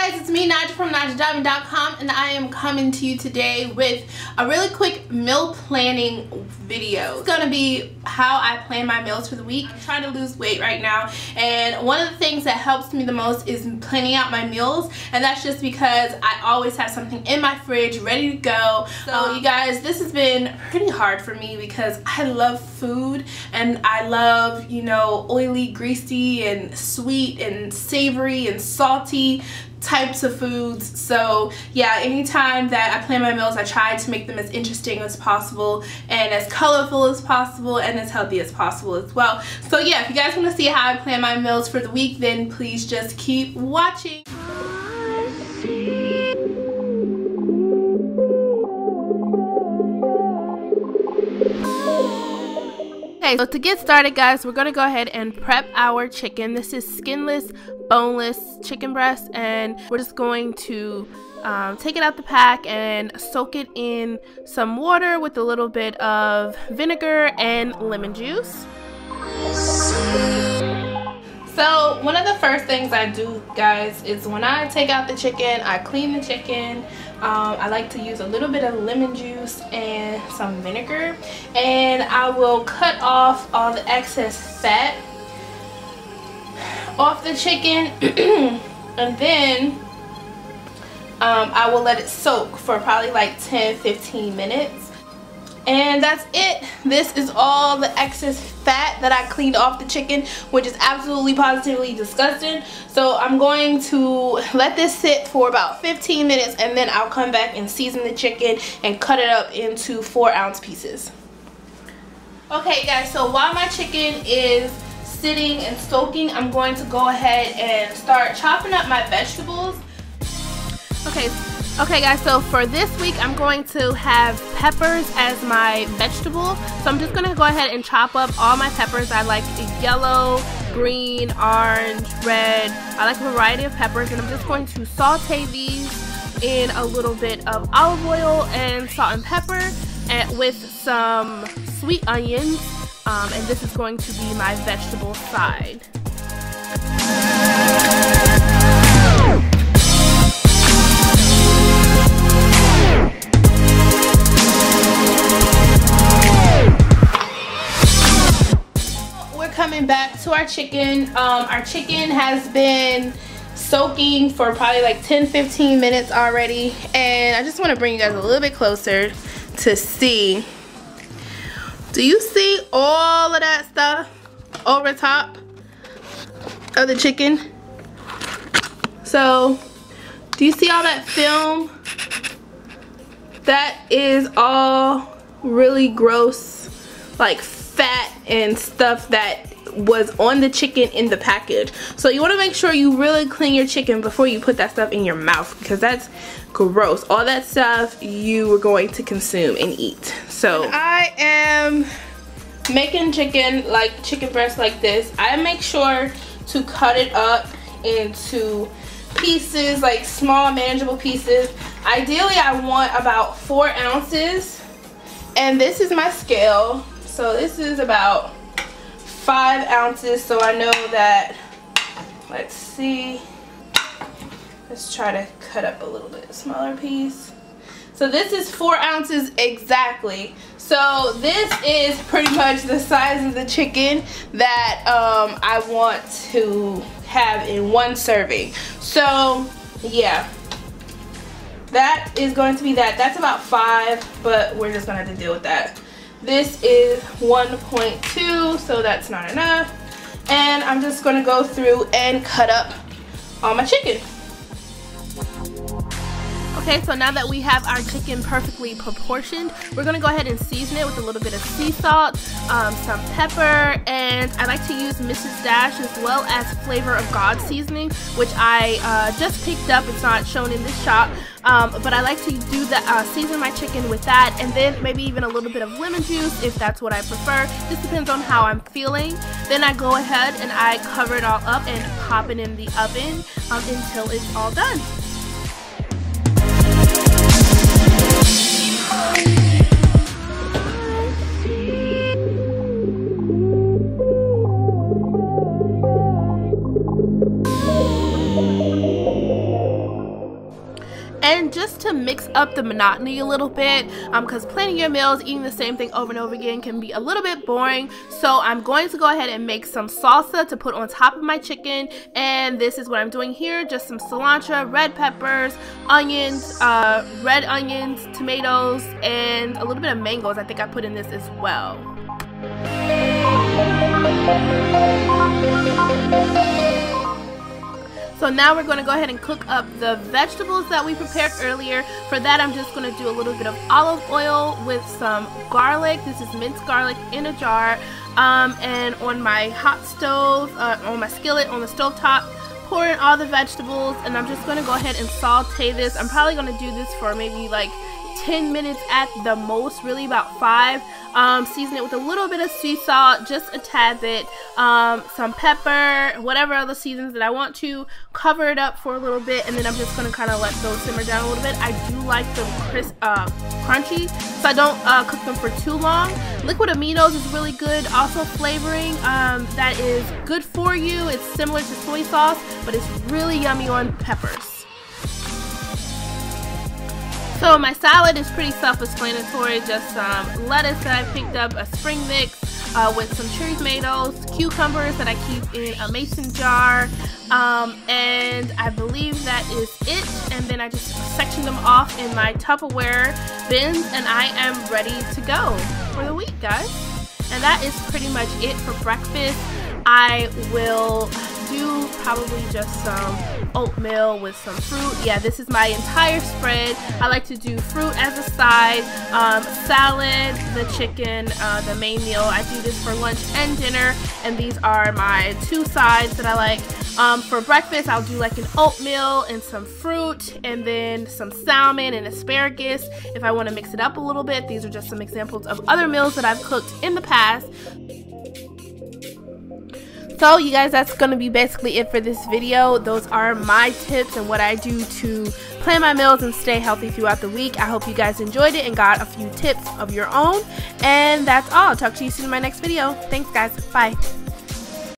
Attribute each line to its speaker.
Speaker 1: guys, it's me, Naja from NajaDiamond.com, and I am coming to you today with a really quick meal planning video. It's gonna be how I plan my meals for the week. I'm trying to lose weight right now, and one of the things that helps me the most is planning out my meals, and that's just because I always have something in my fridge ready to go. So you guys, this has been pretty hard for me because I love food, and I love, you know, oily, greasy, and sweet, and savory, and salty types of foods. So yeah, anytime that I plan my meals, I try to make them as interesting as possible and as colorful as possible and as healthy as possible as well. So yeah, if you guys want to see how I plan my meals for the week, then please just keep watching. Okay, so to get started, guys, we're gonna go ahead and prep our chicken. This is skinless, boneless chicken breast, and we're just going to take it out the pack and soak it in some water with a little bit of vinegar and lemon juice. So one of the first things I do, guys, is when I take out the chicken, I clean the chicken. I like to use a little bit of lemon juice and some vinegar, and I will cut off all the excess fat off the chicken and then I will let it soak for probably like 10-15 minutes. And that's it. This is all the excess fat that I cleaned off the chicken, which is absolutely positively disgusting. So I'm going to let this sit for about 15 minutes, and then I'll come back and season the chicken and cut it up into 4-ounce pieces. Okay guys, so while my chicken is sitting and soaking, I'm going to go ahead and start chopping up my vegetables. Okay guys, so for this week I'm going to have peppers as my vegetable. So I'm just going to go ahead and chop up all my peppers. I like yellow, green, orange, red. I like a variety of peppers, and I'm just going to saute these in a little bit of olive oil and salt and pepper, and with some sweet onions, and this is going to be my vegetable side. Coming back to our chicken. Our chicken has been soaking for probably like 10-15 minutes already, and I just want to bring you guys a little bit closer to see. Do you see all of that stuff over top of the chicken? So do you see all that film? That is all really gross, like fat and stuff that was on the chicken in the package. So you want to make sure you really clean your chicken before you put that stuff in your mouth, because that's gross. All that stuff you were going to consume and eat. So when I am making chicken, like chicken breast like this, I make sure to cut it up into pieces, like small manageable pieces. Ideally I want about 4 ounces, and this is my scale. So this is about 5 ounces, so I know that, let's see, let's try to cut up a little bit smaller piece. So this is 4 ounces exactly. So this is pretty much the size of the chicken that I want to have in one serving. So yeah, that is going to be that. That's about 5, but we're just gonna have to deal with that. This is 1.2, so that's not enough. And I'm just gonna go through and cut up all my chicken. Okay, so now that we have our chicken perfectly proportioned, we're gonna go ahead and season it with a little bit of sea salt, some pepper, and I like to use Mrs. Dash as well as Flavor of God seasoning, which I just picked up. It's not shown in this shop, but I like to do the season my chicken with that, and then maybe even a little bit of lemon juice if that's what I prefer. This depends on how I'm feeling. Then I go ahead and I cover it all up and pop it in the oven until it's all done. And just to mix up the monotony a little bit, because planning your meals, eating the same thing over and over again can be a little bit boring. So I'm going to go ahead and make some salsa to put on top of my chicken. And this is what I'm doing here, just some cilantro, red peppers, onions, red onions, tomatoes, and a little bit of mangoes I think I put in this as well. So now we're going to go ahead and cook up the vegetables that we prepared earlier. For that, I'm just going to do a little bit of olive oil with some garlic. This is minced garlic in a jar. And on my hot stove, on my skillet, on the stove top, pour in all the vegetables. And I'm just going to go ahead and saute this. I'm probably going to do this for maybe like 10 minutes at the most, really about 5. Season it with a little bit of sea salt, just a tad bit, some pepper, whatever other seasons that I want to. Cover it up for a little bit, and then I'm just going to kind of let those simmer down a little bit. I do like them crunchy, so I don't cook them for too long. Liquid aminos is really good, also flavoring that is good for you. It's similar to soy sauce, but it's really yummy on peppers. So my salad is pretty self-explanatory, just lettuce that I picked up, a spring mix with some cherry tomatoes, cucumbers that I keep in a mason jar, and I believe that is it. And then I just section them off in my Tupperware bins, and I am ready to go for the week, guys. And that is pretty much it for breakfast. I will do probably just some oatmeal with some fruit. Yeah, this is my entire spread. I like to do fruit as a side, salad, the chicken, the main meal. I do this for lunch and dinner, and these are my 2 sides that I like. For breakfast, I'll do like an oatmeal and some fruit, and then some salmon and asparagus if I want to mix it up a little bit. These are just some examples of other meals that I've cooked in the past. So you guys, that's going to be basically it for this video. Those are my tips and what I do to plan my meals and stay healthy throughout the week. I hope you guys enjoyed it and got a few tips of your own. And that's all. I'll talk to you soon in my next video. Thanks, guys. Bye.